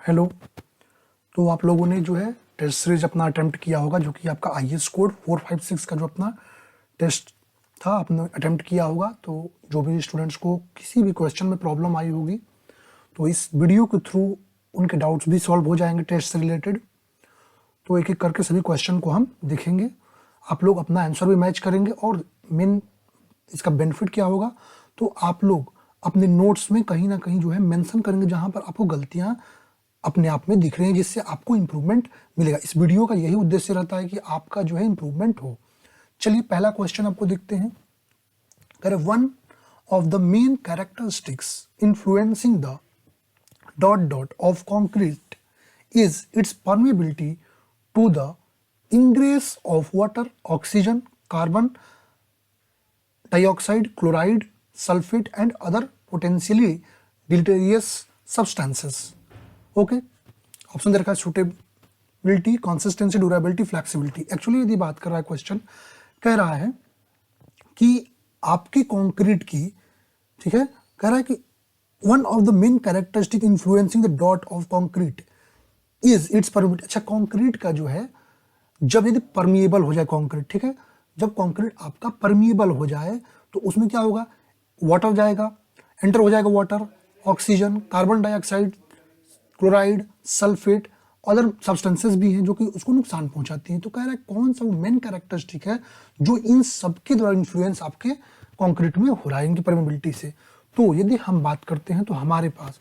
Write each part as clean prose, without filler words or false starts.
Hello. तो आप लोगों ने जो है टेस्ट सीरीज अपना अटेम्प्ट किया होगा, जो कि आपका IAS कोड 456 का जो अपना टेस्ट था आपने अटेम्प्ट किया होगा। तो जो भी स्टूडेंट्स को किसी भी क्वेश्चन में प्रॉब्लम आई होगी तो इस वीडियो के थ्रू उनके डाउट्स भी सॉल्व हो जाएंगे टेस्ट से रिलेटेड। तो एक एक करके सभी क्वेश्चन को हम देखेंगे, आप लोग अपना आंसर भी मैच करेंगे। और मेन इसका बेनिफिट क्या होगा, तो आप लोग अपने नोट्स में कहीं ना कहीं जो है मेंशन करेंगे जहां पर आपको गलतियां अपने आप में दिख रही हैं, जिससे आपको इंप्रूवमेंट मिलेगा। इस वीडियो का यही उद्देश्य रहता है कि आपका जो है इंप्रूवमेंट हो। चलिए पहला क्वेश्चन आपको देखते हैं। कह one of the main characteristics influencing the dot dot of concrete is its permeability to the ingress of water, oxygen, carbon dioxide, chloride, sulfate and other potentially deleterious substances. Okay, option दे रखा है suitability, consistency, durability, flexibility. Actually यदि बात कर रहा है question, कह रहा है कि आपकी कंक्रीट की, ठीक है, कह रहा है कि one of the main characteristic influencing the dot of concrete is it's permit. अच्छा, कंक्रीट का जो है जब यदि परमिएबल हो जाए कंक्रीट, ठीक है, जब कंक्रीट आपका परमिएबल हो जाए तो उसमें क्या होगा, वाटर जाएगा, एंटर हो जाएगा water, oxygen, carbon dioxide, chloride, sulphate, other substances भी हैं जो कि उसको नुकसान पहुंचाती हैं। तो कह रहा है कौन सा वो मेन कैरेक्टरिस्टिक है जो इन सबके द्वारा इन्फ्लुएंस आपके कंक्रीट में हो रहा है, इनकी परमेबिलिटी से। तो यदि हम बात करते हैं तो हमारे पास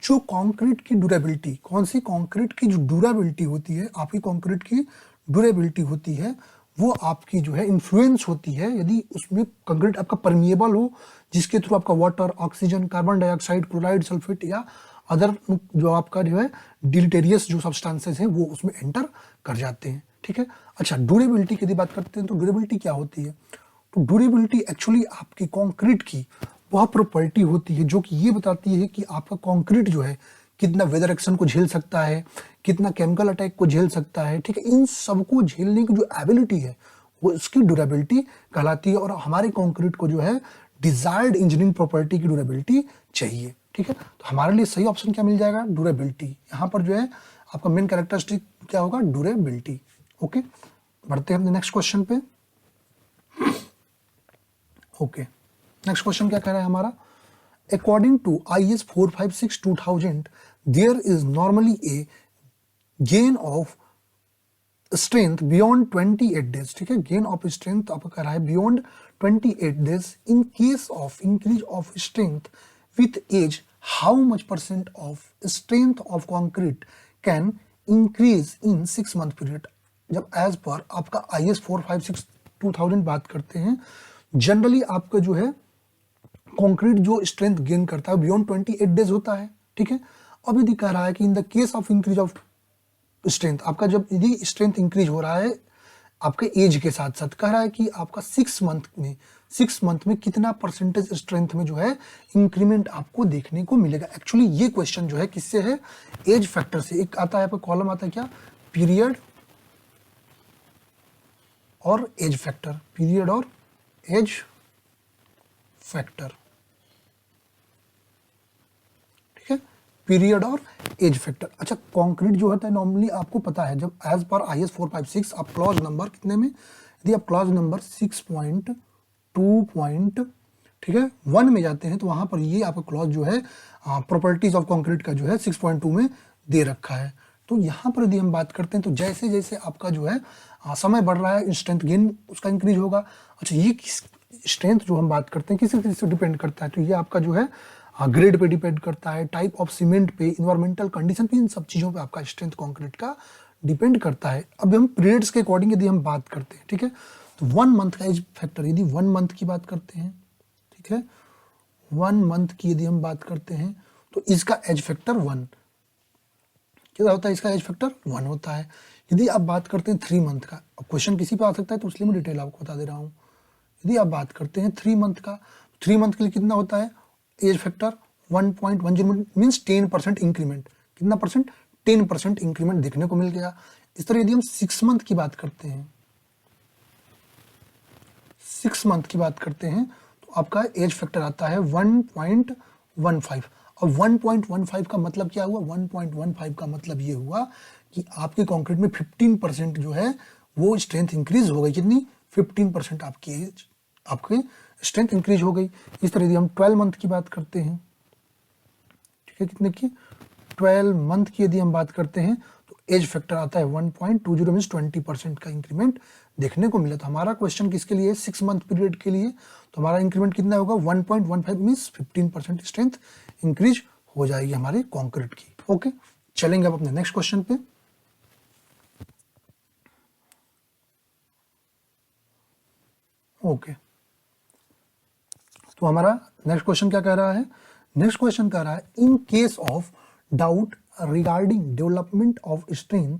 जो कंक्रीट की ड्यूरेबिलिटी, कौन सी कंक्रीट की जो ड्यूरेबिलिटी होती है, आपकी कंक्रीट की ड्यूरेबिलिटी होती है, वो आपकी जो है इन्फ्लुएंस होती है यदि उसमें कंक्रीट आपका परमिएबल हो, जिसके थ्रू आपका water, oxygen, carbon dioxide, chloride, sulphate या अदर जो आपका जो है डिलिटेरियस जो सब्सटेंसेस हैं वो उसमें एंटर कर जाते हैं। ठीक है। अच्छा, ड्यूरेबिलिटी की यदि बात करते हैं तो ड्यूरेबिलिटी क्या होती है, तो ड्यूरेबिलिटी एक्चुअली आपकी कंक्रीट की वह प्रॉपर्टी होती है जो कि ये बताती है कि आपका कंक्रीट जो है कितना वेदर एक्शन को झेल सकता है, कितना केमिकल अटैक को झेल सकता है। ठीक है, इन सबको झेलने की जो एबिलिटी है वो उसकी ड्यूरेबिलिटी कहलाती है। और हमारे कंक्रीट को जो है डिजायर्ड इंजीनियरिंग प्रॉपर्टी की ड्यूरेबिलिटी चाहिए। ठीक है, तो हमारे लिए सही ऑप्शन क्या मिल जाएगा, ड्यूरेबिलिटी। यहाँ पर जो है आपका मेन कैरेक्टरिस्टिक क्या होगा, ड्यूरेबिलिटी। ओके, बढ़ते हैं अपने नेक्स्ट क्वेश्चन पे। ओके, नेक्स्ट क्वेश्चन क्या कह रहा है हमारा, according to IAS 456/2000 there is normally a gain of strength beyond 28 days. ठीक है, गेन ऑफ स्ट्रेंथ आपका कह रहा है beyond 28 days in case of increase of strength with age, how much % of strength of concrete can increase in 6 month period. जब age पर आपका IAS 456/2000 बात करते हैं, जनरली आपका जो है कंक्रीट जो स्ट्रेंथ गेन करता है बियॉन्ड 28 डेज होता है। ठीक है, अब यदि कह रहा है कि इन the case of increase of strength, आपका जब यदि स्ट्रेंथ इंक्रीज हो रहा है आपके एज के साथ साथ, कह रहा है कि आपका 6 मंथ में कितना % स्ट्रेंथ में जो है इंक्रीमेंट आपको देखने को मिलेगा। एक्चुअली ये क्वेश्चन जो है किससे है, एज फैक्टर से। एक आता है आपका कॉलम आता है क्या, पीरियड और एज फैक्टर, पीरियड और एज फैक्टर। ठीक है, पीरियड और एज फैक्टर। अच्छा, कंक्रीट जो होता है नॉर्मली आपको पता है, जब एज पर IAS 456 आप क्लॉज नंबर कितने में, यदि आप क्लॉज नंबर 6.2 ठीक है 1 में जाते हैं तो वहां पर ये आपका क्लॉज जो है प्रॉपर्टीज ऑफ कंक्रीट का जो है 6.2 में दे रखा है। तो यहाँ पर यदि हम बात करते हैं तो जैसे जैसे आपका जो है समय बढ़ रहा है स्ट्रेंथ गेन उसका इंक्रीज होगा। अच्छा, ये किस स्ट्रेंथ जो हम बात करते हैं किसी चीज से डिपेंड करता है, तो ये आपका जो है ग्रेड पे डिपेंड करता है, टाइप ऑफ सीमेंट पे, इन्वायरमेंटल कंडीशन पे, इन सब चीज़ों पे आपका स्ट्रेंथ कंक्रीट का डिपेंड करता है। अब हम पीरियड्स के अकॉर्डिंग यदि हम बात करते हैं, ठीक है, तो 1 मंथ का एज फैक्टर, यदि 1 मंथ की बात करते हैं, ठीक है, 1 मंथ की यदि हम बात करते हैं तो इसका एज फैक्टर 1 क्या होता है, इसका एज फैक्टर 1 होता है। यदि आप बात करते हैं 3 मंथ का, अब क्वेश्चन किसी पे आ सकता है तो इसलिए मैं डिटेल आपको बता दे रहा हूँ। यदि आप बात करते हैं 3 मंथ का, 3 मंथ के लिए कितना होता है एज फैक्टर 1.10 मीन्स 10% इंक्रीमेंट। कितना परसेंट, 10% इंक्रीमेंट देखने को मिल गया। इस तरह यदि हम 6 मंथ की बात करते हैं, 6 मंथ की बात करते हैं तो आपका एज फैक्टर आता है 1.15। और 1.15 का मतलब क्या हुआ? 1.15 का मतलब ये हुआ कि आपके कंक्रीट में 15% जो है वो स्ट्रेंथ इंक्रीज हो गई। कितनी? 15% आपकी स्ट्रेंथ इंक्रीज हो गई। इस तरह यदि हम 12 मंथ की बात करते हैं, ठीक है, कितने की? 12 मंथ की यदि हम बात करते हैं तो एज फैक्टर आता है 1.20 मीन्स 20% का इंक्रीमेंट देखने को मिला। तो हमारा क्वेश्चन किसके लिए? 6 मंथ पीरियड के लिए। तो हमारा इंक्रीमेंट कितना होगा? 1.15 मीन्स 15% स्ट्रेंथ इंक्रीज हो जाएगी हमारे कॉन्क्रीट की। ओके, चलेंगे अब अपने नेक्स्ट क्वेश्चन पे। ओके, तो हमारा नेक्स्ट क्वेश्चन क्या कह रहा है? नेक्स्ट क्वेश्चन कह रहा है in case of doubt regarding development of strength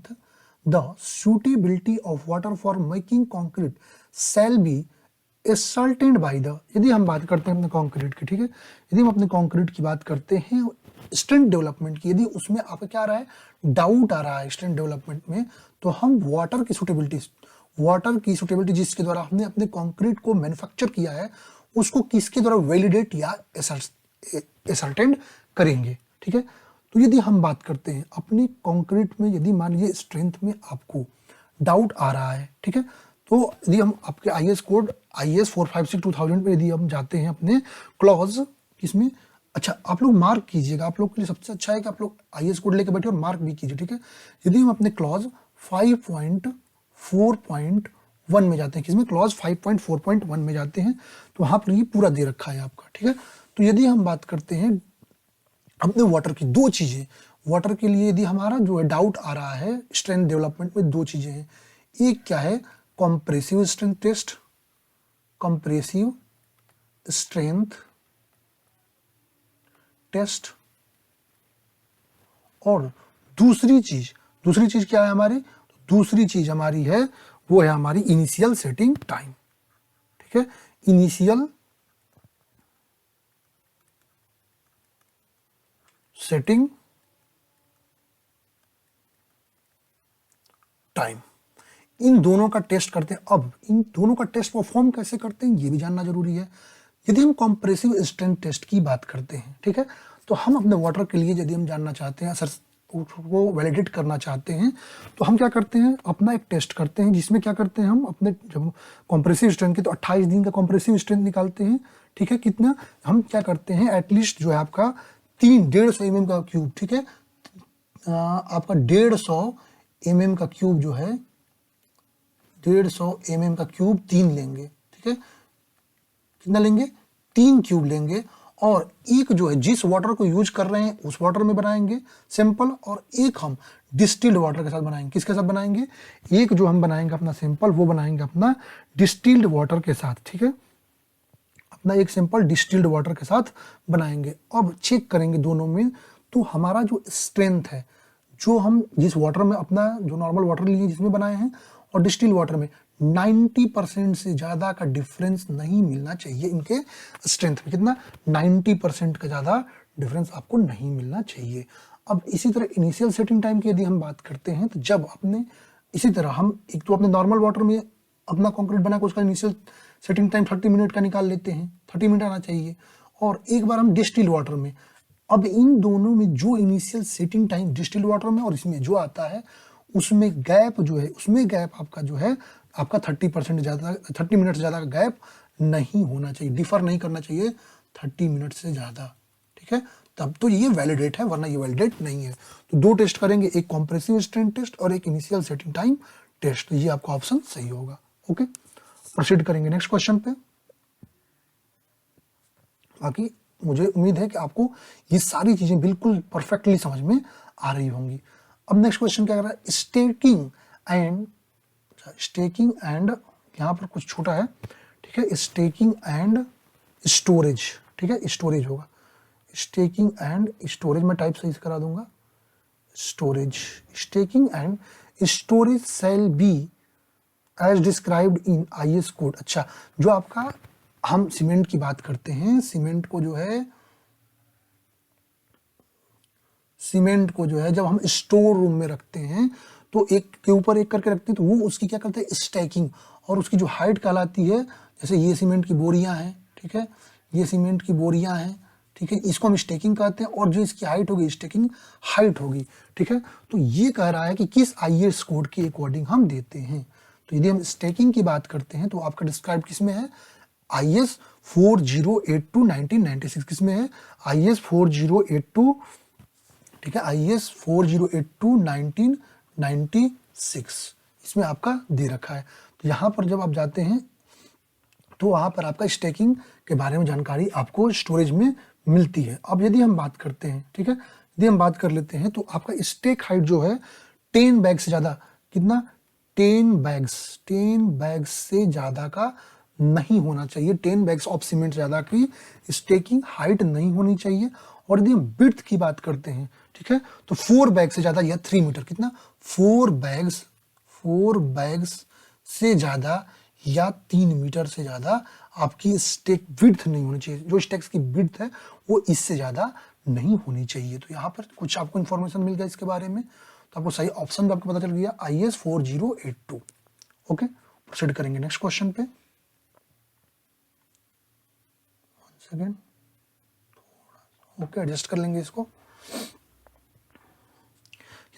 the suitability of water for making concrete shall be ascertained by the. यदि हम बात करते हैं अपने कॉन्क्रीट की, ठीक है, यदि हम अपने कॉन्क्रीट की बात करते हैं स्ट्रेंथ डेवलपमेंट की, यदि उसमें आपका क्या आ रहा है? डाउट आ रहा है स्ट्रेंथ डेवलपमेंट में, तो हम वाटर की सुटेबिलिटी जिसके द्वारा हमने अपने कॉन्क्रीट को मैन्युफैक्चर किया है उसको किसके द्वारा वैलिडेट या एसर्टेंड करेंगे। ठीक है, तो यदि हम बात करते हैं अपने कंक्रीट में, यदि मान लीजिए स्ट्रेंथ में आपको डाउट आ रहा है, ठीक है, तो यदि हम आपके IS कोड IS 456/2000 पे यदि हम जाते हैं अपने क्लॉज इसमें, अच्छा आप लोग मार्क कीजिएगा, आप लोग के लिए सबसे अच्छा है कि आप लोग IS कोड लेके बैठे और मार्क भी कीजिए। ठीक है, यदि हम अपने क्लॉज 5.4.1 में जाते हैं, किसमें? क्लॉज 5.4.1 में जाते हैं, तो वहां पर ये पूरा दे रखा है आपका। ठीक है, तो यदि हम बात करते हैं अपने वाटर की, दो चीजें वाटर के लिए यदि हमारा जो है डाउट आ रहा है स्ट्रेंथ डेवलपमेंट में, दो चीजें हैं। एक क्या है? Compressive strength test, compressive strength test, और दूसरी चीज क्या है हमारी? दूसरी चीज हमारी है वो है हमारी इनिशियल सेटिंग टाइम। ठीक है, इनिशियल सेटिंग टाइम, इन दोनों का टेस्ट करते हैं। अब इन दोनों का टेस्ट परफॉर्म कैसे करते हैं ये भी जानना जरूरी है। यदि हम कंप्रेसिव स्ट्रेंथ टेस्ट की बात करते हैं, ठीक है, तो हम अपने वाटर के लिए यदि हम जानना चाहते हैं, सर वो वैलिडेट करना चाहते हैं, तो हम क्या करते हैं? अपना एक टेस्ट करते हैं जिसमें क्या करते हैं हम अपने, जब कंप्रेसिव स्ट्रेंथ की, तो 28 दिन का कंप्रेसिव स्ट्रेंथ निकालते हैं। ठीक है, कितना हम क्या करते हैं? एटलीस्ट जो है आपका 150 mm का क्यूब, ठीक है, आपका 150 mm का क्यूब जो है 150 mm का क्यूब 3 लेंगे। ठीक है, कितना लेंगे? 3 क्यूब लेंगे, और एक जो है जिस वाटर को यूज कर रहे हैं उस वाटर में बनाएंगे सिंपल, और एक हम डिस्टिल्ड वाटर के साथ बनाएंगे। किसके साथ बनाएंगे? एक जो हम बनाएंगे अपना सिंपल, वो बनाएंगे अपना डिस्टिल्ड वाटर के साथ। ठीक है, अपना एक सिंपल डिस्टिल्ड वाटर के साथ बनाएंगे। अब चेक करेंगे दोनों में, तो हमारा जो स्ट्रेंथ है, जो हम जिस वाटर में अपना जो नॉर्मल वाटर लिए जिसमें बनाए हैं और डिस्टिल्ड वाटर में, 90% से ज़्यादा का डिफरेंस नहीं मिलना चाहिए इनके स्ट्रेंथ में। कितना? 90% का ज़्यादा डिफरेंस आपको नहीं मिलना चाहिए। अब इसी तरह इनिशियल सेटिंग टाइम की यदि हम बात करते हैं, तो जब अपने इसी तरह हम एक तो अपने नॉर्मल वाटर में अपना कंक्रीट बना के उसका इनिशियल सेटिंग टाइम 30 मिनट का निकाल लेते हैं, 30 मिनट आना चाहिए, और एक बार हम डिस्टिल्ड वाटर में, अब इन दोनों में जो initial setting time distilled water में और इसमें जो आता है, उसमें गैप जो है, उसमें गैप आपका जो है आपका 30% ज़्यादा, 30 मिनट से ज़्यादा का गैप नहीं होना चाहिए, डिफर नहीं करना चाहिए 30 मिनट से ज़्यादा। ठीक है, तब तो ये वैलिडेट है, वरना ये वैलिडेट नहीं है। तो दो टेस्ट करेंगे, एक कॉम्प्रेसिव स्ट्रेंथ टेस्ट और एक इनिशियल सेटिंग टाइम टेस्ट। तो ये आपका ऑप्शन सही होगा। ओके, प्रोसीड करेंगे नेक्स्ट क्वेश्चन पे। बाकी मुझे उम्मीद है कि आपको ये सारी चीजें बिल्कुल परफेक्टली समझ में आ रही होंगी। अब नेक्स्ट क्वेश्चन क्या कर रहा है? स्टेकिंग एंड यहाँ पर कुछ छोटा है, ठीक है, स्टेकिंग एंड स्टोरेज। ठीक है, स्टोरेज होगा, स्टेकिंग एंड स्टोरेज, मैं टाइप सही से करा दूंगा, storage. Stacking and storage shall be as described in IS code. अच्छा, जो आपका हम सीमेंट की बात करते हैं, सीमेंट को जो है जब हम स्टोर रूम में रखते हैं तो एक के ऊपर एक करके रखते हैं, तो वो उसकी क्या करते हैं? स्टैकिंग, और उसकी जो हाइट कहलाती है, जैसे ये सीमेंट की बोरियां हैं, ठीक है, ये सीमेंट की बोरियां हैं, ठीक है, इसको हम स्टेकिंग कहते हैं, और जो इसकी हाइट होगी स्टेकिंग हाइट होगी, ठीक है। तो ये कह रहा है कि किस IS कोड के अकॉर्डिंग हम देते हैं। तो यदि हम स्टेकिंग की बात करते हैं तो आपका डिस्क्राइब किसमें है, IS 4082 1996 किसमें है, IS 4082, ठीक है, IS 4082 1996 इसमें आपका दे रखा है। तो यहाँ पर जब आप जाते हैं तो वहाँ पर आपका स्टेकिंग के बारे में जानकारी आपको स्टोरेज में मिलती है। अब यदि हम बात करते हैं, ठीक है, यदि हम बात कर लेते हैं तो आपका स्टेक हाइट जो है 10 बैग से ज़्यादा, कितना, 10 बैग्स से ज़्यादा का नहीं होना चाहिए, 10 बैग्स ऑफ सीमेंट ज़्यादा की स्टेकिंग हाइट नहीं होनी चाहिए। और यदि हम विड्थ की बात करते हैं, ठीक है, तो 4 बैग से ज़्यादा या 3 मीटर, कितना, 4 बैग्स से ज़्यादा या 3 मीटर से ज़्यादा आपकी स्टेक विड्थ नहीं होनी चाहिए। जो स्टेक्स की विड्थ है वो इससे ज़्यादा नहीं होनी चाहिए। तो यहाँ पर कुछ आपको इन्फॉर्मेशन मिल गया इसके बारे में, तो आपको सही ऑप्शन भी आपको पता चल गया, IS 4082। ओके, प्रोसीड करेंगे नेक्स्ट क्वेश्चन पे। सेकेंड, ओके, एडजस्ट कर लेंगे इसको।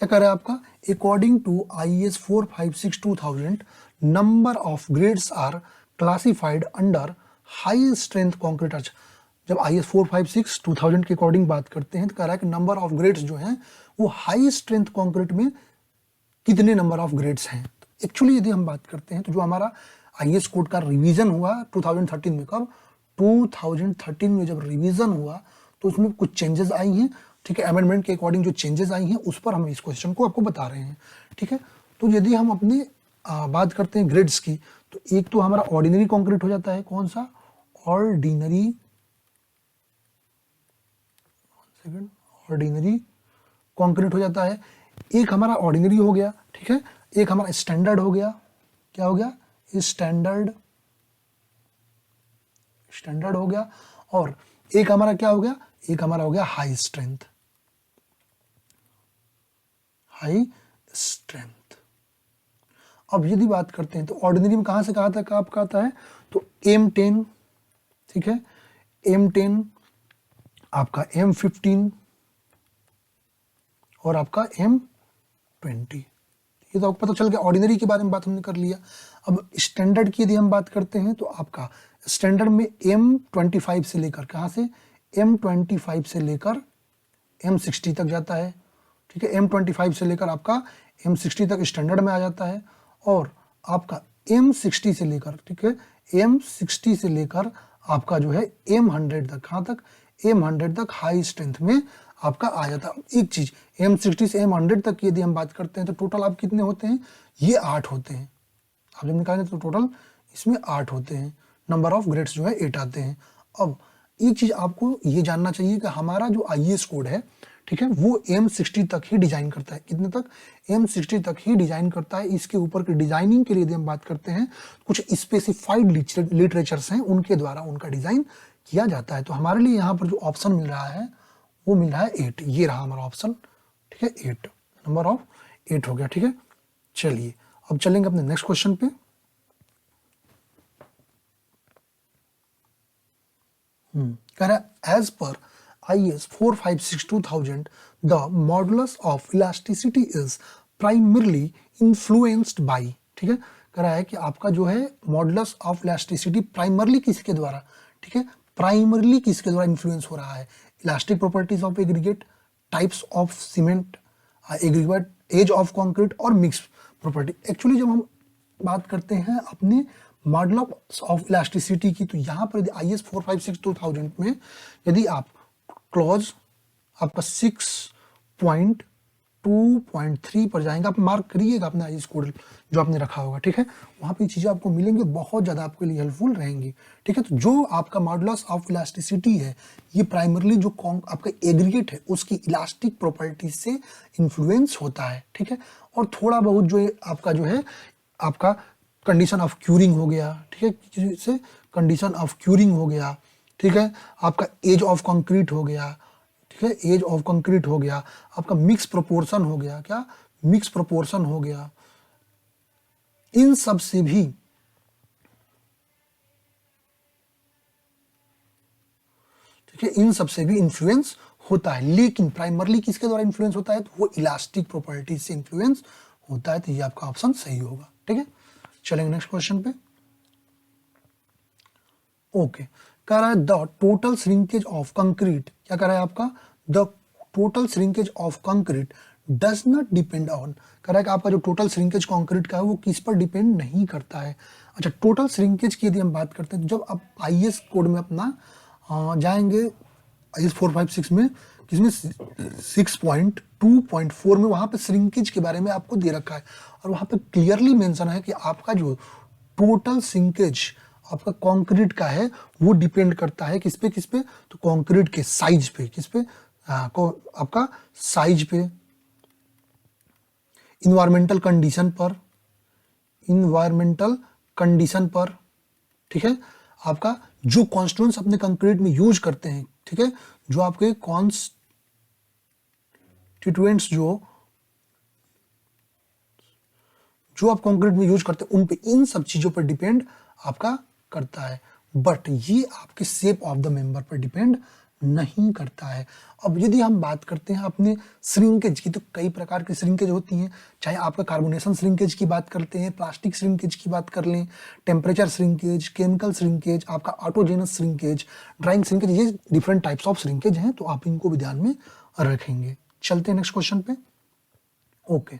क्या कर रहा है आपका, according to IS 456-2000 number of grades are classified under high strength concrete arch. जब IS 456-2000 के अकॉर्डिंग बात करते हैं तो कह रहा है कि नंबर ऑफ ग्रेड्स जो हैं वो हाई स्ट्रेंथ कॉन्क्रीट में कितने नंबर ऑफ ग्रेड्स हैं। तो एक्चुअली यदि हम बात करते हैं तो जो हमारा IS कोड का रिवीजन हुआ 2013 में, कब, 2013 में जब रिवीजन हुआ तो उसमें कुछ चेंजेस आई हैं, ठीक है, अमेंडमेंट के अकॉर्डिंग जो चेंजेस आई हैं उस पर हम इस क्वेश्चन को आपको बता रहे हैं, ठीक है। तो यदि हम अपने बात करते हैं ग्रेड्स की, तो एक तो हमारा ऑर्डिनरी कंक्रीट हो जाता है, कौन सा, ऑर्डिनरी कंक्रीट हो जाता है। एक हमारा ऑर्डिनरी हो गया, ठीक है, एक हमारा स्टैंडर्ड हो गया, क्या हो गया, स्टैंडर्ड हो गया, और एक हमारा क्या हो गया, एक हमारा हो गया हाई स्ट्रेंथ। अब यदि बात करते हैं तो ऑर्डिनरी में कहां से कहा था, कब आता है, तो M10, ठीक है, M10, आपका M15 और आपका M20। ये तो आपको पता चल गया, ऑर्डिनरी के बारे में बात हमने कर लिया। अब स्टैंडर्ड की यदि हम बात करते हैं तो आपका स्टैंडर्ड में M25 से लेकर, कहाँ से, M25 से लेकर M60 तक जाता है, ठीक है, M25 से लेकर आपका M60 तक स्टैंडर्ड में आ जाता है। और आपका M60 से लेकर, ठीक है, M60 से लेकर आपका जो है M100 तक, कहाँ तक, M100 तक हाई स्ट्रेंथ में आपका आ जाता है। एक चीज, M60 से M100 तक यदि हम बात करते हैं तो टोटल आप कितने होते हैं, ये 8 होते हैं। आप जब निकालें तो टोटल इसमें 8 होते हैं, नंबर ऑफ ग्रेड्स जो है 8 आते हैं। अब एक चीज आपको ये जानना चाहिए कि हमारा जो IS कोड है, ठीक है, वो M60 तक ही डिजाइन करता है, कितने तक, M60 तक ही डिजाइन करता है। इसके ऊपर की डिजाइनिंग के लिए यदि हम बात करते हैं, कुछ स्पेसिफाइड लिटरेचर्स हैं, उनके द्वारा उनका डिजाइन किया जाता है। तो हमारे लिए यहाँ पर जो ऑप्शन मिल रहा है वो मिल रहा है 8, ये रहा हमारा ऑप्शन, ठीक है, 8, नंबर ऑफ 8 हो गया, ठीक है। चलिए अब चलेंगे अपने नेक्स्ट क्वेश्चन पे। कह रहा है एज पर IS 456-2000 the modulus of elasticity is primarily influenced by, ठीक है, कह रहा है कि आपका जो है मॉडुलस ऑफ इलास्टिसिटी प्राइमरली किसके द्वारा, ठीक है, प्राइमरली किसके द्वारा इन्फ्लुएंस हो रहा है, elastic properties of aggregate, types of cement, aggregate, age of concrete और मिक्स प्रॉपर्टी। एक्चुअली जब हम बात करते हैं अपने मॉडुलस ऑफ इलास्टिसिटी की, तो यहाँ पर यदि IS 456-2000 में यदि आप क्लॉज आपका 6.2.3 पर जाएंगे, आप मार्क करिएगा अपना IS कोड जो आपने रखा होगा, ठीक है, वहाँ पे चीज़ें आपको मिलेंगी, बहुत ज़्यादा आपके लिए हेल्पफुल रहेंगी, ठीक है। तो जो आपका मॉडुलस ऑफ इलास्टिसिटी है ये प्राइमरली जो आपका एग्रीगेट है उसकी इलास्टिक प्रॉपर्टीज से इन्फ्लुएंस होता है, ठीक है। और थोड़ा बहुत जो आपका जो है आपका कंडीशन ऑफ क्यूरिंग हो गया, ठीक है, जैसे कंडीशन ऑफ क्यूरिंग हो गया, ठीक है, आपका एज ऑफ कंक्रीट हो गया, ठीक है, एज ऑफ कंक्रीट हो गया, आपका मिक्स प्रोपोर्शन हो गया, क्या, मिक्स प्रोपोर्शन हो गया, इन सब से भी ठीक ठीक है, इन सबसे भी इन्फ्लुएंस होता है, लेकिन प्राइमरली किसके द्वारा इन्फ्लुएंस होता है, तो वो इलास्टिक प्रॉपर्टीज से इन्फ्लुएंस होता है। तो ये आपका ऑप्शन सही होगा। ठीक है, चलेंगे नेक्स्ट क्वेश्चन पे। ओके, कह रहा है the total shrinkage of concrete, क्या कह रहा है आपका, the total shrinkage of concrete does not depend on, कह रहा है कि आपका जो टोटल श्रिंकेज कंक्रीट का है वो किस पर डिपेंड नहीं करता है। अच्छा, टोटल श्रिंकेज की यदि हम बात करते हैं तो जब आप आईएस कोड में अपना जाएंगे आईएस 456 में, किसमें 6.2.4 में, वहां पे श्रिंकेज के बारे में आपको दे रखा है और वहां पे क्लियरली मेंशन है कि आपका जो टोटल श्रिंकेज आपका कंक्रीट का है वो डिपेंड करता है किस पे, तो कंक्रीट के साइज पे, किस पे, आपका साइज पे, इन्वायरमेंटल कंडीशन पर, ठीक है, आपका जो कॉन्स्टिट्यूएंट्स अपने कंक्रीट में यूज करते हैं, ठीक है, जो आपके कॉन्स्टिट्यूएंट्स जो आप कंक्रीट में यूज करते हैं उन पे, इन सब चीजों पर डिपेंड आपका करता है, बट ये आपके शेप ऑफ द मेंबर पर डिपेंड नहीं करता है। अब यदि हम बात करते हैं अपने श्रिंकेज की, तो कई प्रकार की श्रिंकेज होती हैं, चाहे आपका कार्बोनेशन श्रिंकेज की बात करते हैं, प्लास्टिक श्रिंकेज की बात कर लें, टेम्परेचर श्रिंकेज, केमिकल श्रिंकेज, आपका ऑटोजेनस श्रिंकेज, ड्राइंग श्रिंकेज, ये डिफरेंट टाइप्स ऑफ श्रिंकेज हैं, तो आप इनको भी ध्यान में रखेंगे। चलते हैं नेक्स्ट क्वेश्चन पे। Okay,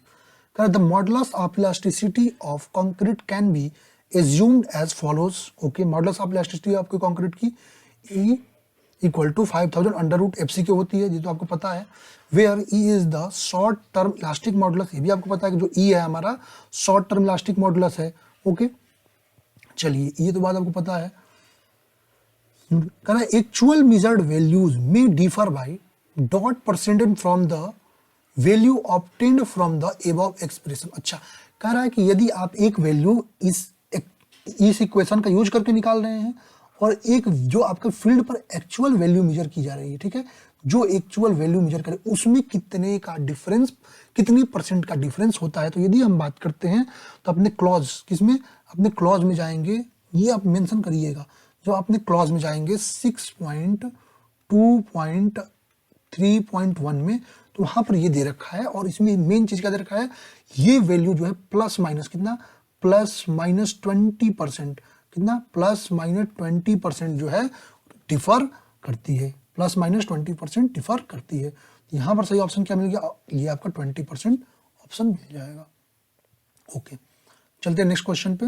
the modulus of elasticity of concrete can be assumed as follows। Okay, modulus of elasticity आपके कंक्रीट की E equal to 5000 under root FC की होती है, ये तो आपको पता है। Where E is the short term elastic modulus, ये भी आपको पता है कि जो E है हमारा शॉर्ट टर्म इलास्टिक मॉडुलस है। ओके, चलिए ये तो बात आपको पता है। कहना एक्चुअल मेजर्ड वैल्यूज में differ by dot percentage from the value obtained from the above expression. अच्छा, कह रहा है कि यदि आप एक वैल्यू इस इक्वेशन का यूज करके निकाल रहे हैं और एक जो आपके फील्ड पर एक्चुअल वैल्यू मेजर की जा रही है, ठीक है, जो एक्चुअल वैल्यू मेजर करे उसमें कितने का डिफरेंस, कितनी परसेंट का डिफरेंस होता है। तो यदि हम बात करते हैं तो अपने क्लॉज, किसमें, अपने क्लॉज में जाएंगे, ये आप मेंशन करिएगा, जो अपने क्लॉज में जाएंगे 6.2.3.1 में, तो वहां पर ये दे रखा है और इसमें मेन चीज क्या दे रखा है, ये वैल्यू जो है प्लस माइनस कितना, प्लस माइनस 20%, कितना, प्लस माइनस 20% जो है डिफर करती है, प्लस माइनस 20% डिफर करती है। यहां पर सही ऑप्शन क्या मिल गया, ये आपका 20% ऑप्शन मिल जाएगा। ओके, चलते हैं नेक्स्ट क्वेश्चन पे।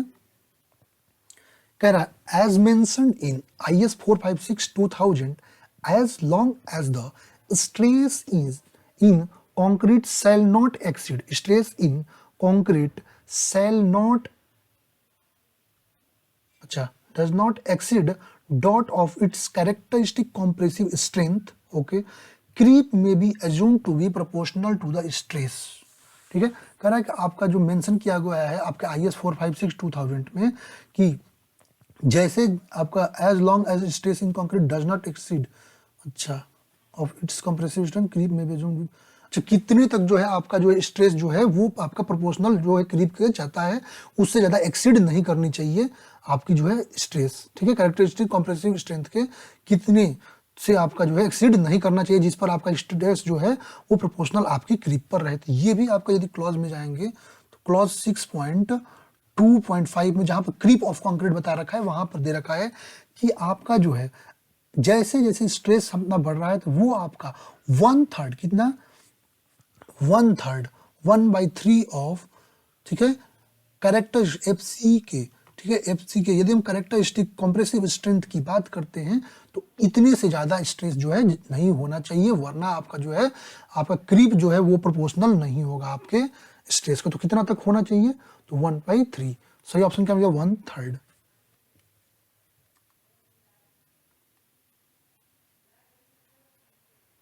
कह रहा है as mentioned in IS 456/2000, as long as the stress is in concrete shall not exceed, stress in concrete shall not, अच्छा, does not exceed dot of its characteristic compressive strength, okay, creep may be assumed to be proportional to the stress। ठीक है, कह रहा है कि आपका जो mention किया गया है आपके IS 456/2000 में कि जैसे आपका as long as stress in concrete does not exceed, अच्छा, of its compressive strength creep में भी assumed, अच्छा, कितने तक जो है आपका जो स्ट्रेस जो है वो आपका प्रोपोर्शनल जो है क्रीप के जाता है, उससे ज़्यादा एक्सीड नहीं करनी चाहिए आपकी जो है स्ट्रेस। ठीक है, कैरेक्टरिस्टिक कॉम्प्रेसिव स्ट्रेंथ के कितने से आपका जो है एक्सीड नहीं करना चाहिए, जिस पर आपका स्ट्रेस जो है वो प्रोपोर्शनल आपकी क्रीप पर रहे। तो ये भी आपका यदि क्लॉज में जाएंगे तो क्लॉज 6.2.5 में जहाँ पर क्रीप ऑफ कॉन्क्रीट बता रखा है वहाँ पर दे रखा है कि आपका जो है जैसे जैसे स्ट्रेस अपना बढ़ रहा है तो वो आपका 1/3, कितना, 1/3, 1/3 ऑफ, ठीक है, कैरेक्टर FC के, ठीक है, FC के यदि हम कैरेक्टरिस्टिक कॉम्प्रेसिव स्ट्रेंथ की बात करते हैं तो इतने से ज़्यादा स्ट्रेस जो है नहीं होना चाहिए, वरना आपका जो है आपका क्रीप जो है वो प्रोपोर्शनल नहीं होगा आपके स्ट्रेस को। तो कितना तक होना चाहिए, तो 1/3, सही ऑप्शन क्या मिलेगा, 1/3।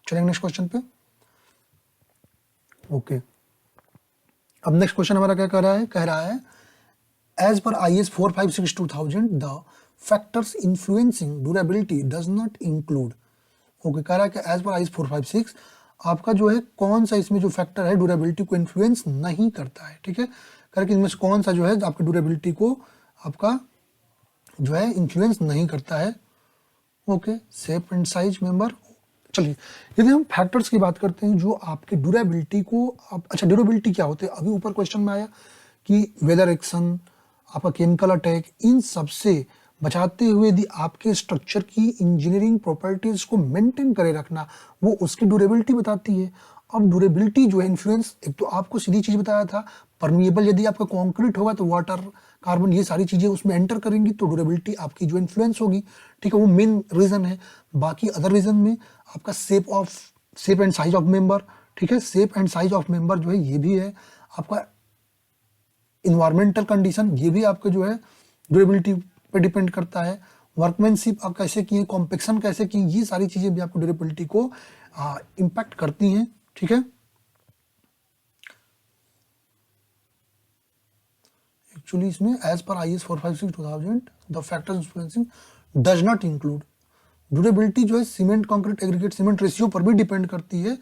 चलेंगे नेक्स्ट क्वेश्चन पे। ओके, अब नेक्स्ट क्वेश्चन हमारा क्या कह रहा है एज पर IS 456/2000 the factors influencing durability does not include. Okay, कह रहा है कि एज पर IS 456 आपका जो है कौन सा इसमें जो फैक्टर है ड्यूरेबिलिटी को इन्फ्लुएंस नहीं करता है। ठीक है, कह रहा है कि इनमें से कौन सा जो है आपकी ड्यूरेबिलिटी को आपका जो है इन्फ्लुएंस नहीं करता है। Okay, shape and size member. चलिए यदि हम फैक्टर्स की बात करते हैं जो आपकी ड्यूरेबिलिटी को अच्छा, ड्यूरेबिलिटी क्या होते हैं, अभी ऊपर क्वेश्चन में आया कि वेदर एक्शन, आपका केमिकल अटैक, इन सब से बचाते हुए यदि आपके स्ट्रक्चर की इंजीनियरिंग प्रॉपर्टीज को मेंटेन करे रखना, वो उसकी ड्यूरेबिलिटी बताती है। अब ड्यूरेबिलिटी जो है इन्फ्लुएंस, एक तो आपको सीधी चीज बताया था, परमिएबल यदि आपका कंक्रीट होगा तो वाटर, कार्बन, ये सारी चीजें उसमें एंटर करेंगी तो ड्यूरेबिलिटी आपकी जो इन्फ्लुएंस होगी, ठीक है, वो मेन रीजन है। बाकी अदर रीजन में आपका shape and size of member, ठीक है, shape and size of member जो है ये भी है। आपका इन्वायरमेंटल कंडीशन, ये भी आपके जो है ड्यूरेबिलिटी पे डिपेंड करता है। वर्कमैनशिप आप कैसे किए, कॉम्पेक्शन कैसे किए, ये सारी चीजें भी आपको ड्यूरेबिलिटी को इम्पैक्ट करती हैं, ठीक है। एक्चुअली इसमें एज पर IS 456/2000 the factors influencing does not include. Durability जो है cement concrete aggregate cement ratio पर भी डिपेंड करती है,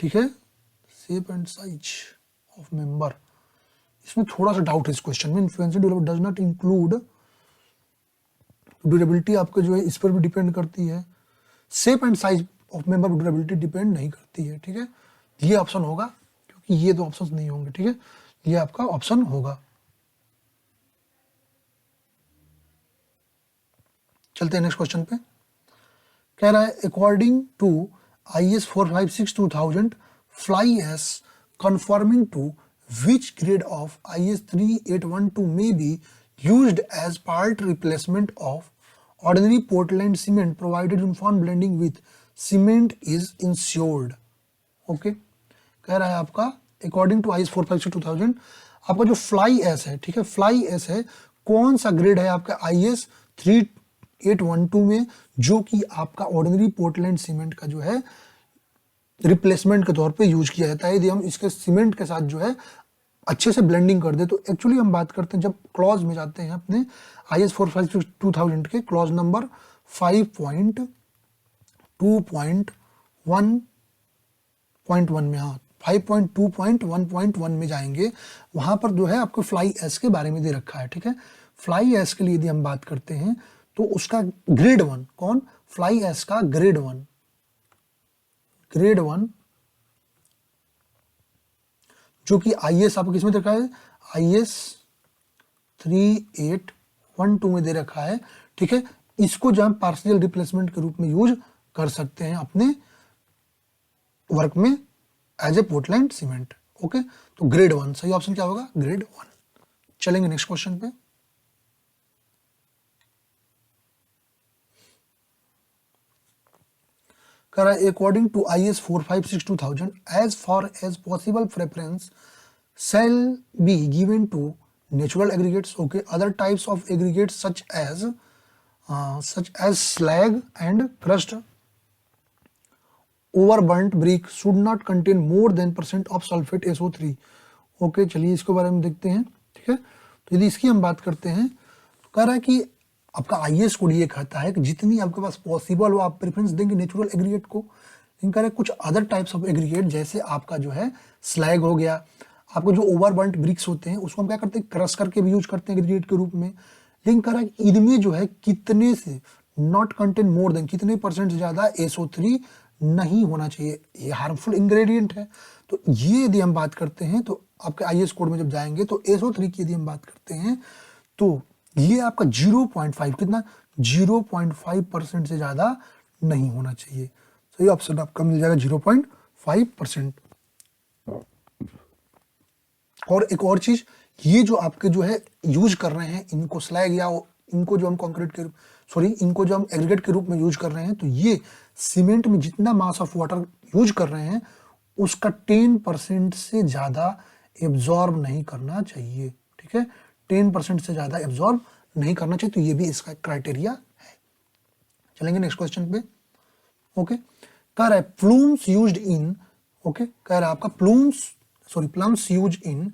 ठीक है। Shape and size of member, इसमें थोड़ा सा डाउट है इस क्वेश्चन में, influencing durability does not include. Durability आपके जो है इस पर भी डिपेंड करती है। Shape and size of member durability depend नहीं करती है, ठीक है। ये ऑप्शन होगा, क्योंकि ये दो ऑप्शन नहीं होंगे, ठीक है, ये आपका ऑप्शन होगा। चलते हैं नेक्स्ट क्वेश्चन पे। कह रहा है according to IS 456/2000 fly ash conforming to which grade of IS 3812 may be used as part replacement of ordinary Portland cement provided uniform blending with cement is ensured। Okay, कह रहा है आपका according to IS 456/2000 आपका जो fly ash है, ठीक है, fly ash है, कौन सा ग्रेड है आपका IS 3812 में, जो कि आपका ऑर्डिनरी पोर्टलैंड सीमेंट का जो है रिप्लेसमेंट के तौर पे यूज किया जाता है। यदि हम इसके सीमेंट के साथ जो है अच्छे से ब्लेंडिंग कर दे तो एक्चुअली हम बात करते हैं जब क्लॉज में जाते हैं अपने IS 456/2000 के क्लॉज नंबर 5.2.1.1 में, हाँ 5.2.1.1 में जाएंगे, वहां पर जो है आपको फ्लाई एस के बारे में दे रखा है, ठीक है। फ्लाई एस के लिए यदि हम बात करते हैं तो उसका ग्रेड 1, कौन, फ्लाई एस का ग्रेड 1 जो कि IS आपको किसमें दे रखा है, IS 3812 में दे रखा है, ठीक है। इसको जो हम पार्शियल रिप्लेसमेंट के रूप में यूज कर सकते हैं अपने वर्क में as a Portland cement. Okay, तो ग्रेड 1 सही ऑप्शन क्या होगा, ग्रेड 1। चलेंगे नेक्स्ट क्वेश्चन पे। कह रहा है according to IS 456/2000 as far as possible preference shall be given to natural aggregates, okay, other types of aggregates such as slag and crushed overburnt brick should not contain more than % of sulfate SO3। Okay, चलिए इसके बारे में देखते हैं, ठीक है। तो यदि इसकी हम बात करते हैं तो कह रहा है कि आपका IS कोड ये कहता है कि जितनी आपके पास पॉसिबल हो आप प्रेफरेंस देंगे नेचुरल एग्रीगेट को। लेकिन कह रहा है कुछ अदर टाइप्स ऑफ एग्रीगेट जैसे आपका जो है स्लैग हो गया, आपको जो ओवरबर्न्ट ब्रिक्स होते हैं उसको हम क्या करते हैं, क्रश करके भी यूज करते हैं एग्रीगेट के रूप में। लेकिन कह रहा है कि इनमें जो है कितने से नॉट कंटेन मोर देन, कितने % से ज्यादा SO3 नहीं होना चाहिए, ये हार्मफुल इंग्रेडिएंट है। तो ये यदि हम बात करते हैं तो आपके IS कोड में जब जाएंगे तो SO3 की यदि हम बात करते हैं तो ये आपका 0.5, कितना, 0.5% से ज्यादा नहीं होना चाहिए। सही ऑप्शन आपका मिल जाएगा 0.5%। और एक और चीज, ये जो आपके जो है यूज कर रहे हैं इनको स्लैग या इनको जो हम कंक्रीट के इनको जो हम एग्रीगेट के रूप में यूज कर रहे हैं, तो ये सीमेंट में जितना मास ऑफ वाटर यूज कर रहे हैं उसका 10% से ज्यादा एब्जॉर्ब नहीं करना चाहिए, ठीक है, 10% से ज्यादा एब्जॉर्ब नहीं करना चाहिए। तो ये भी इसका क्राइटेरिया है। चलेंगे नेक्स्ट क्वेश्चन पे। ओके, कह रहा है प्लूम्स यूज्ड इन, ओके, कह रहा है आपका plums used in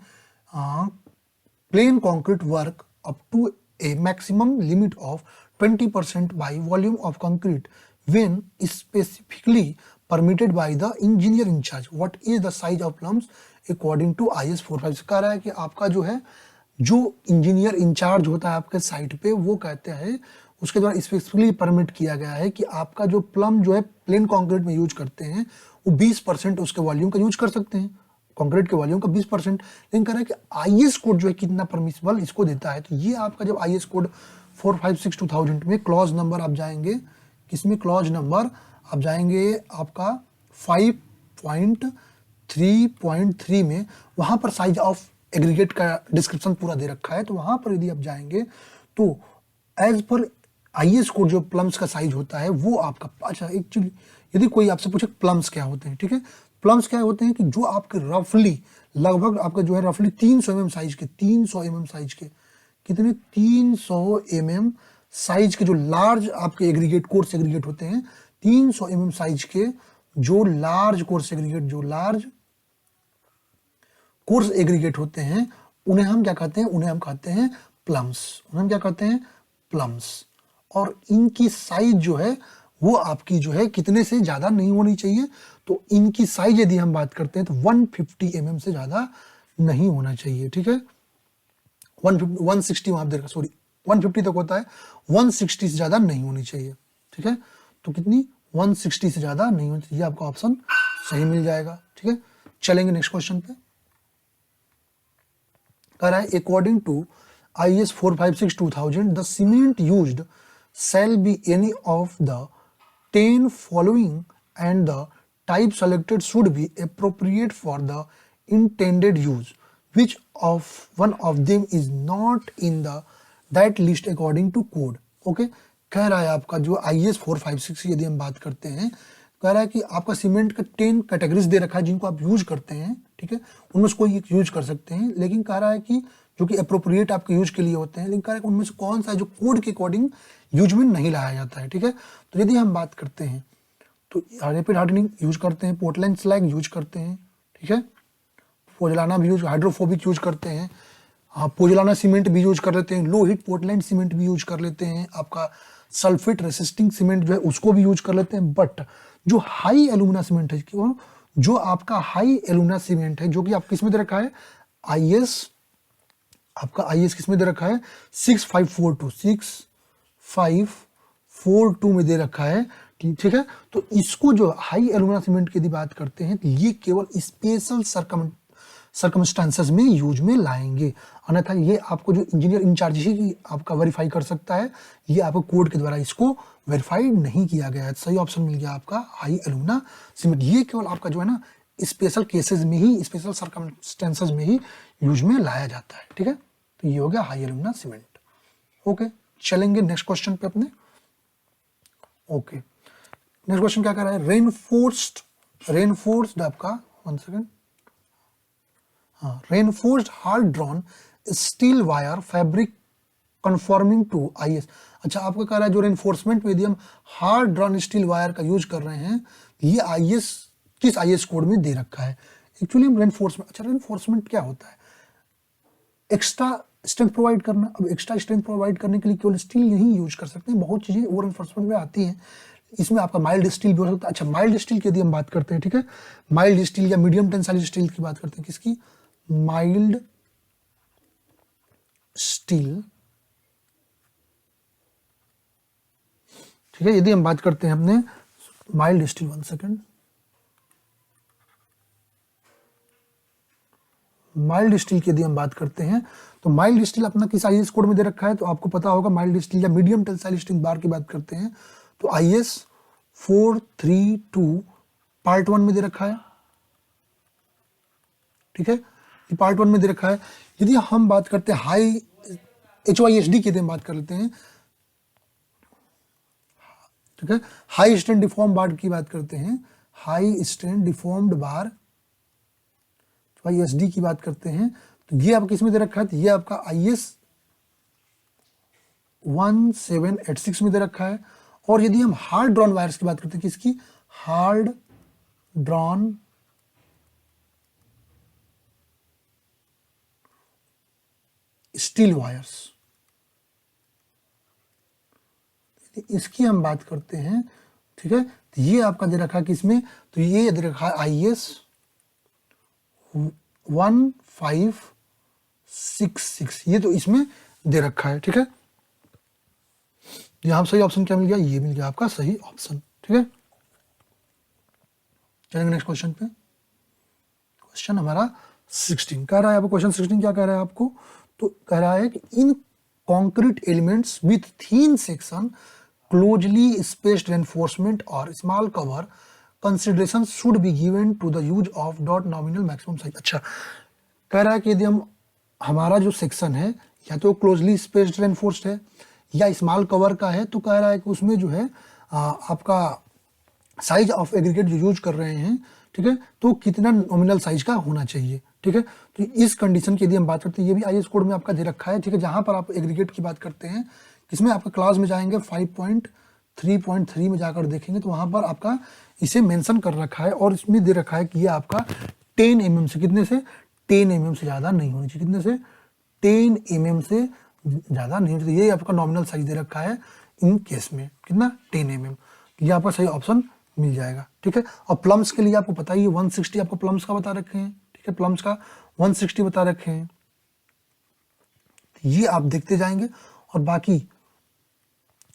plain concrete work up to a maximum limit of 20% by volume of concrete when specifically permitted by the engineer in charge। What is the size of plums according to IS 456। कह रहा है कि आपका जो है जो engineer in charge होता है आपके साइट पे वो कहते हैं उसके द्वारा स्पेसिफिकली परमिट किया गया है कि आपका जो प्लम जो है प्लेन कंक्रीट में यूज करते हैं वो 20% उसके वॉल्यूम का यूज कर सकते हैं, कंक्रीट के वॉल्यूम का 20%। लेकिन कह रहा है कि आईएस कोड जो है कितना परमिसिबल इसको देता है। तो ये आपका जब आईएस कोड 456/2000 में क्लॉज नंबर आप जाएंगे, किसमें क्लॉज नंबर आप जाएंगे आपका 5.3.3 में, वहां पर साइज ऑफ एग्रीगेट का डिस्क्रिप्शन पूरा दे रखा है। तो वहां पर यदि आप जाएंगे तो एज पर आईएस कोड जो प्लम्स का साइज होता है वो आपका, अच्छा एक्चुअली यदि कोई आपसे पूछे प्लम्स क्या होते हैं, ठीक है, प्लम्स क्या होते हैं कि जो आपके रफली लगभग आपका जो है रफली 300 mm साइज के, 300 mm साइज के, कितने 300 mm साइज के जो लार्ज आपके एग्रीगेट कोर्स एग्रीगेट होते हैं, 300 mm साइज के जो लार्ज कोर्स एग्रीगेट, जो लार्ज कोर्स एग्रीगेट होते हैं उन्हें हम क्या कहते हैं, उन्हें हम कहते हैं प्लम्स, उन्हें हम क्या कहते हैं प्लम्स। और इनकी साइज जो है वो आपकी जो है कितने से ज्यादा नहीं होनी चाहिए, तो इनकी साइज यदि हम बात करते हैं तो 150 mm से ज्यादा नहीं होना चाहिए, ठीक है। 160 वहां देखा, सॉरी 150 तक होता है, 160 से ज्यादा नहीं होनी चाहिए, ठीक है। तो कितनी 160 से ज्यादा नहीं होनी चाहिए, आपका ऑप्शन सही मिल जाएगा, ठीक है। चलेंगे नेक्स्ट क्वेश्चन पे। कह रहा है according to IS 456/2000 the cement used shall be any of the 10 following and the type selected should be appropriate for the intended use. Which of one of them is not in the that list according to code? Okay, कह रहा है आपका जो IS 456 यदि हम बात करते हैं, कह रहा है कि आपका सीमेंट का 10 कैटेगरीज दे रखा है जिनको आप यूज करते हैं, ठीक है, उनमें से कोई एक यूज कर सकते हैं, लेकिन कह रहा है कि जो कि अप्रोप्रिएट आपके यूज के लिए होते हैं, लेकिन कह रहा है कि उनमें से कौन सा जो कोड के अकॉर्डिंग यूज में नहीं लाया जाता है, ठीक है। तो यदि हम बात करते हैं तो रैपिड हार्डनिंग यूज करते हैं, पोर्टलैंड स्लैग यूज करते हैं, ठीक है, पोजलाना भी यूज, हाइड्रोफोबिक यूज करते हैं, हाँ पोजलाना सीमेंट भी यूज कर लेते हैं, लो हीट पोर्टलैंड सीमेंट भी यूज कर लेते हैं, आपका सल्फेट रेसिस्टिंग सीमेंट जो है उसको भी यूज कर लेते हैं। बट जो हाई एल्यूमिना सीमेंट है, क्यों, जो आपका हाई एल्यूमिना सीमेंट है जो कि आप किस में दे रखा है, आईएस, आपका आईएस किस में दे रखा है 6542 में दे रखा है, ठीक है। तो इसको जो हाई एल्यूमिना सीमेंट की यदि बात करते हैं तो ये केवल स्पेशल सर्कमस्टांसेस में यूज में लाएंगे, अन्यथा ये आपको जो इंजीनियर इंचार्ज ही आपका वेरीफाई कर सकता है, ये आपको कोड के द्वारा इसको वेरीफाई नहीं किया गया है। सही ऑप्शन मिल गया आपका हाई एल्यूमिना सीमेंट, ये केवल आपका जो है ना स्पेशल केसेस में ही, स्पेशल सर्कमस्टेंसेस में ही यूज में लाया जाता है, ठीक है। तो ये हो गया हाई एल्यूमिना सीमेंट। ओके, चलेंगे नेक्स्ट क्वेश्चन पे अपने। ओके, नेक्स्ट क्वेश्चन क्या कर रहा है, रेनफोर्स्ड आपका 1 सेकेंड, हाँ, reinforced hard drawn steel wire fabric conforming to IS. अच्छा, आपको कह रहा है जो रेनफोर्समेंट में यदि हम हार्ड ड्रॉन स्टील वायर का यूज कर रहे हैं, ये आईएस किस आईएस कोड में दे रखा है। एक्चुअली हम रेनफोर्समेंट, अच्छा रेनफोर्समेंट क्या होता है, एक्स्ट्रा स्ट्रेंथ प्रोवाइड करना। अब एक्स्ट्रा स्ट्रेंथ प्रोवाइड करने के लिए केवल स्टील नहीं यूज कर सकते हैं, बहुत चीजें वो रेनफोर्समेंट में आती हैं, इसमें आपका माइल्ड स्टील भी हो सकता है। अच्छा, माइल्ड स्टील की यदि हम बात करते हैं, ठीक है, माइल्ड स्टील या मीडियम टेंसाइल स्टील की बात करते हैं, किसकी, माइल्ड स्टील, ठीक है, यदि हम बात करते हैं अपने mild steel, 1 second, mild steel की यदि हम बात करते हैं तो माइल्ड स्टील अपना किस आईएस कोड में दे रखा है, तो आपको पता होगा माइल्ड स्टील या मीडियम टेंसाइल स्टील बार की बात करते हैं तो आईएस 432 पार्ट 1 में दे रखा है, ठीक है, ये पार्ट 1 में दे रखा है। यदि हम बात करते हैं हाई HYSD की यदि हम बात कर लेते हैं, ठीक है, हाई स्ट्रेंथ डिफॉर्म बार की बात करते हैं, हाई स्ट्रेंथ डिफॉर्म्ड बार HYSD की बात करते हैं, तो ये आपका किस में दे रखा है, तो ये आपका IS 1786 में दे रखा है। और यदि हम हार्ड ड्रॉन वायर्स की बात करते हैं, किसकी, हार्ड ड्रॉन स्टील वायर्स, इसकी हम बात करते हैं, ठीक है, तो ये आपका दे रखा है किसमें, तो ये दे रखा है IS 1566, ये तो इसमें दे रखा है, ठीक है। यहाँ सही ऑप्शन क्या मिल गया, ये मिल गया आपका सही ऑप्शन। ठीक है, चलेंगे नेक्स्ट क्वेश्चन पे। क्वेश्चन हमारा 16 कह रहा है आपको, क्वेश्चन 16 क्या कह रहा है आपको, तो कह रहा है कि in concrete elements with thin section, closely spaced reinforcement और small cover, consideration should be given to the use of dot nominal maximum size. अच्छा, कह रहा है कि यदि हम हमारा जो सेक्शन है या तो क्लोजली स्पेस्ड रेनफोर्स्ड है या स्मॉल कवर का है, तो कह रहा है कि उसमें जो है आपका साइज ऑफ एग्रीगेट जो यूज कर रहे हैं, ठीक है, तो कितना नॉमिनल साइज का होना चाहिए। ठीक है, तो इस कंडीशन की यदि हम बात करते हैं, ये भी आईएस कोड में आपका दे रखा है। ठीक है, जहां पर आप एग्रीगेट की बात करते हैं, किसमें आपका क्लास में जाएंगे 5.3.3 में जाकर देखेंगे, तो वहां पर आपका इसे मेंशन कर रखा है और इसमें दे रखा है कि ये आपका 10 mm से, कितने से 10 mm से ज़्यादा नहीं होनी चाहिए, कितने से 10 mm से ज़्यादा नहीं होनी चाहिए। ये आपका नॉमिनल साइज दे रखा है इन केस में, कितना 10 mm। ये आपका सही ऑप्शन मिल जाएगा। ठीक है, और प्लम्स के लिए आपको पता ही है 160 आपको प्लम्स का बता रखे हैं। ठीक है, प्लम्स का 160 बता रखे हैं, ये आप देखते जाएंगे और बाकी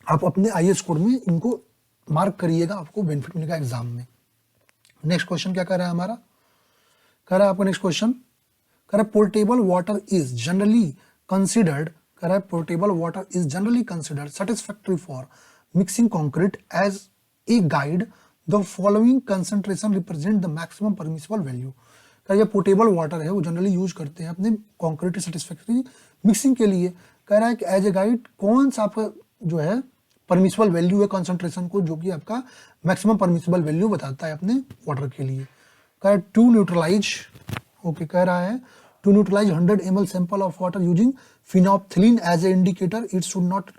आप अपने आईएएस कोड में इनको मार्क करिएगा, आपको बेनिफिट मिलेगा एग्जाम में। नेक्स्ट क्वेश्चन क्या कर रहा है हमारा, कह रहा है आपका नेक्स्ट क्वेश्चन, कह रहा है portable water is generally considered, कह रहा है portable water is generally considered satisfactory for mixing concrete as a guide, the following concentration represent the maximum permissible value. कह रहा है पोर्टेबल वाटर है वो जनरली यूज करते हैं अपने कंक्रीट सेटिस्फैक्टरी मिक्सिंग के लिए। कह रहा है कि एज ए गाइड कौन सा आपका जो है परमिसिबल वैल्यू है कंसंट्रेशन को, जो कि आपका मैक्सिमम परमिसिबल वैल्यू बताता है अपने वाटर के लिए। कह रहा है टू न्यूट्रलाइज, ओके, कह रहा है to neutralize 100 ml sample of water using phenolphthalein as a indicator, it should not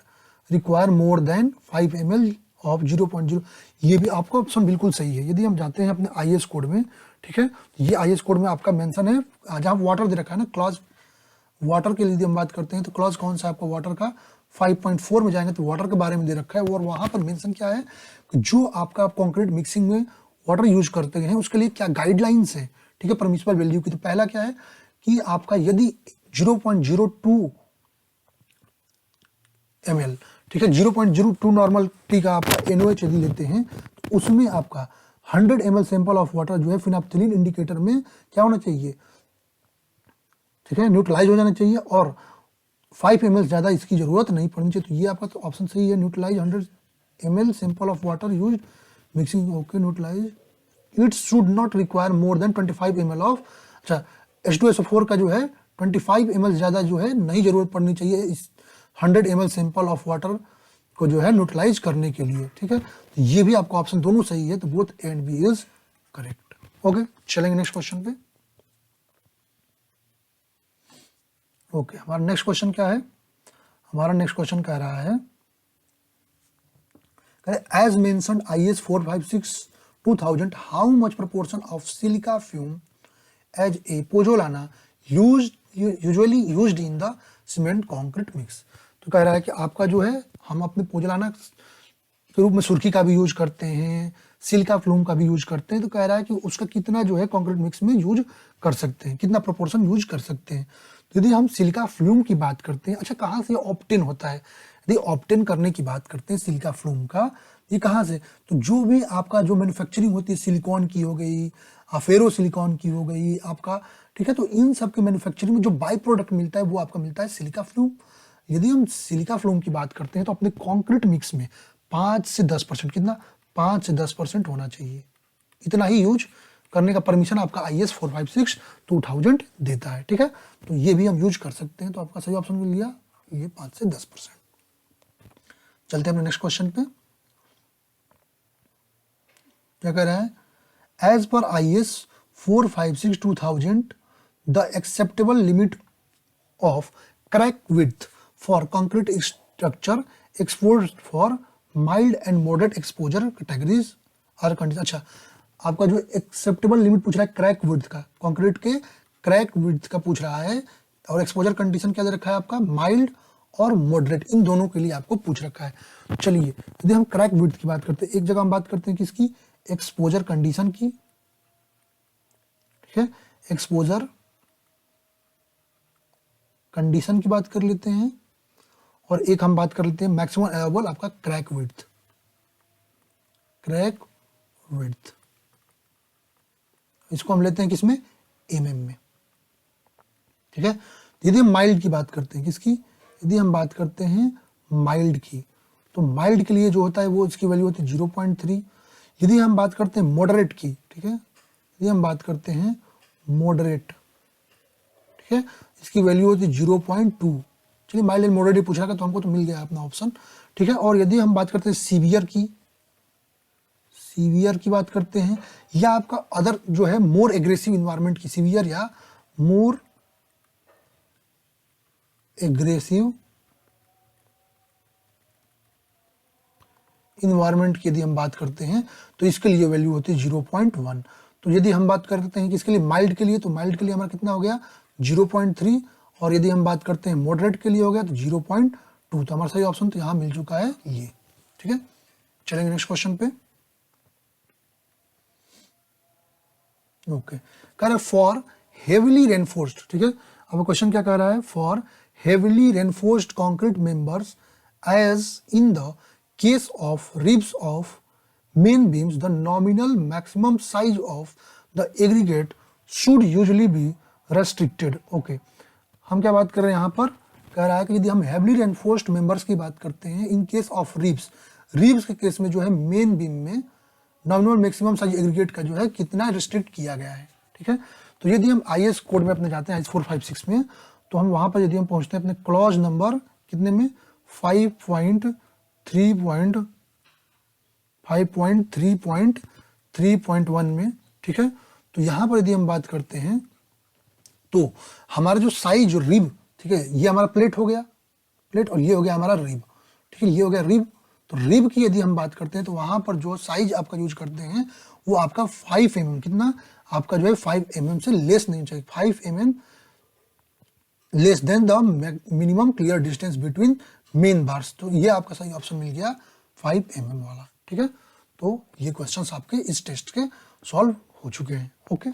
require more than 5 ml of 0.0। ये भी आपका ऑप्शन बिल्कुल सही है। यदि हम जाते हैं अपने आईएएस कोड में, ठीक है, ये आईएएस कोड में आपका मेंशन है, जहाँ वाटर दे रखा है ना, क्लॉज वाटर के लिए हम बात करते हैं तो क्लॉज कौन सा आपका वाटर का 5.4 में जाएंगे तो वाटर के बारे में दे रखा है, और वहां पर मेंशन क्या है कि जो आपका कंक्रीट मिक्सिंग में वाटर यूज करते हैं उसके लिए क्या गाइडलाइंस है। ठीक है, परमिसिबल वैल्यू की, तो पहला क्या है कि आपका यदि 0.02 ml, ठीक है, 0.02 नॉर्मल टी का आपका NOH यदि लेते हैं तो उसमें आपका 100 ml सैंपल ऑफ वाटर जो है फिनोप्थिलीन इंडिकेटर में क्या होना चाहिए, ठीक है, न्यूट्रलाइज हो जाना चाहिए, और 5 ml ज़्यादा इसकी ज़रूरत नहीं पड़नी चाहिए। तो ये आपका तो ऑप्शन सही है, neutralize 100 ml sample of water use mixing, okay, neutralize it should not require more than 25 ml of, अच्छा, H2SO4 का जो है 25 ml ज़्यादा जो है नहीं ज़रूरत पड़नी चाहिए इस 100 ml सैंपल ऑफ वाटर को जो है न्यूट्रलाइज करने के लिए। ठीक है, तो ये भी आपका ऑप्शन दोनों सही है, तो both A and B is correct. Okay, चलेंगे नेक्स्ट क्वेश्चन पे। ओके, हमारा नेक्स्ट क्वेश्चन क्या है, हमारा नेक्स्ट क्वेश्चन कह रहा है as mentioned IS 456/2000 how much proportion of silica fume as a pozzolana usually used in the cement concrete mix. तो कह रहा है कि आपका जो है हम अपने पोजोलाना के रूप में सुर्खी का भी यूज करते हैं, सिलिका फ्लूम का भी यूज करते हैं, तो कह रहा है कि उसका कितना जो है कंक्रीट मिक्स में यूज कर सकते हैं, कितना प्रोपोर्शन यूज कर सकते हैं। तो यदि हम सिलिका फ्लूम की बात करते हैं, अच्छा, कहाँ से ऑप्टेन होता है, यदि ऑप्टेन करने की बात करते हैं सिलिका फ्लूम का, ये कहाँ से, तो जो भी आपका जो मैन्युफैक्चरिंग होती है, सिलिकॉन की हो गई, फेरो सिलिकॉन की हो गई आपका, ठीक है, तो इन सब के मैन्युफैक्चरिंग में जो बाई प्रोडक्ट मिलता है वो आपका मिलता है सिलिका फ्लूम। यदि हम सिलिका फ्लूम की बात करते हैं तो अपने कॉन्क्रीट मिक्स में 5 से 10%, कितना, 5 से 10% होना चाहिए, इतना ही यूज करने का परमिशन आपका IS 456/2000 देता है। ठीक है, तो ये भी हम यूज कर सकते हैं, तो आपका सही ऑप्शन मिल गया ये 5 से 10%। चलते हैं अपने नेक्स्ट क्वेश्चन पे। क्या कह रहा है, एज पर IS 456/2000 the acceptable limit of crack width for concrete structure exposed for mild and moderate exposure categories are condition. अच्छा, आपका जो एक्सेप्टेबल लिमिट पूछ रहा है क्रैक विड्थ का, कंक्रीट के क्रैक विड्थ का पूछ रहा है, और एक्सपोजर कंडीशन क्या दे रखा है आपका, माइल्ड और मॉडरेट, इन दोनों के लिए आपको पूछ रखा है। चलिए, यदि हम क्रैक विड्थ की बात करते हैं, एक जगह हम बात करते हैं किसकी, एक्सपोजर कंडीशन की, ठीक है, एक्सपोजर कंडीशन की बात कर लेते हैं, और एक हम बात कर लेते हैं मैक्सिमम अलाउबल आपका क्रैक विड्थ, क्रैक विड्थ इसको हम लेते हैं किसमें, एमएम में, ठीक है। यदि हम माइल्ड की बात करते हैं, किसकी, यदि हम बात करते हैं माइल्ड की, तो माइल्ड के लिए जो होता है वो इसकी वैल्यू होती है 0.3। यदि हम बात करते हैं मॉडरेट की, ठीक है, यदि हम बात करते हैं मॉडरेट, ठीक है, इसकी वैल्यू होती है 0.2। चलिए माइल्ड एंड मॉडरेट पूछ रहा था तो हमको तो मिल गया अपना ऑप्शन, ठीक है। और यदि हम बात करते हैं सीवियर की, सीवियर की बात करते हैं, या आपका अदर जो है मोर एग्रेसिव इन्वायरमेंट की, सीवियर या मोर एग्रेसिव इन्वायरमेंट की यदि हम बात करते हैं तो इसके लिए वैल्यू होती है 0.1। तो यदि हम बात करते हैं कि इसके लिए माइल्ड के लिए, तो माइल्ड के लिए हमारा कितना हो गया 0.3, और यदि हम बात करते हैं मॉडरेट के लिए हो गया तो 0.2। तो हमारा सही ऑप्शन तो यहाँ मिल चुका है ये, ठीक है। चलेंगे नेक्स्ट क्वेश्चन पे। ओके, कह रहा है फॉर हेविली रेनफोर्स्ड, ठीक है। अब क्वेश्चन क्या कह रहा है, for heavily reinforced concrete members as in the case of ribs of main beams the nominal maximum size of the aggregate should usually be restricted. Okay, हम क्या बात कर रहे हैं यहाँ पर, कह रहा है कि यदि हम हेविली रेनफोर्स्ड मेंबर्स की बात करते हैं इन केस ऑफ रिब्स, रिब्स के केस में जो है मेन बीम में नॉमिनल मैक्सिमम साइज एग्रीगेट का जो है कितना रिस्ट्रिक्ट किया गया है, ठीक है। तो यदि हम आईएस कोड में अपने जाते हैं IS 456 में, तो हम वहाँ पर यदि हम पहुँचते हैं अपने क्लॉज नंबर कितने में 5.3.3.1 में, ठीक है। तो यहाँ पर यदि हम बात करते हैं तो हमारा जो साइज जो रिब, ठीक है, ये हमारा प्लेट हो गया, प्लेट, और ये हो गया हमारा रिब, ठीक है, ये हो गया रिब। तो रिब की यदि हम बात करते हैं तो वहाँ पर जो साइज आपका यूज करते हैं वो आपका 5 mm, कितना आपका जो है 5 mm से लेस नहीं चाहिए, 5 mm less than the minimum clear distance between main bars. तो ये आपका सही ऑप्शन मिल गया 5 mm वाला, ठीक है। तो ये क्वेश्चंस आपके इस टेस्ट के सॉल्व हो चुके हैं। ओके।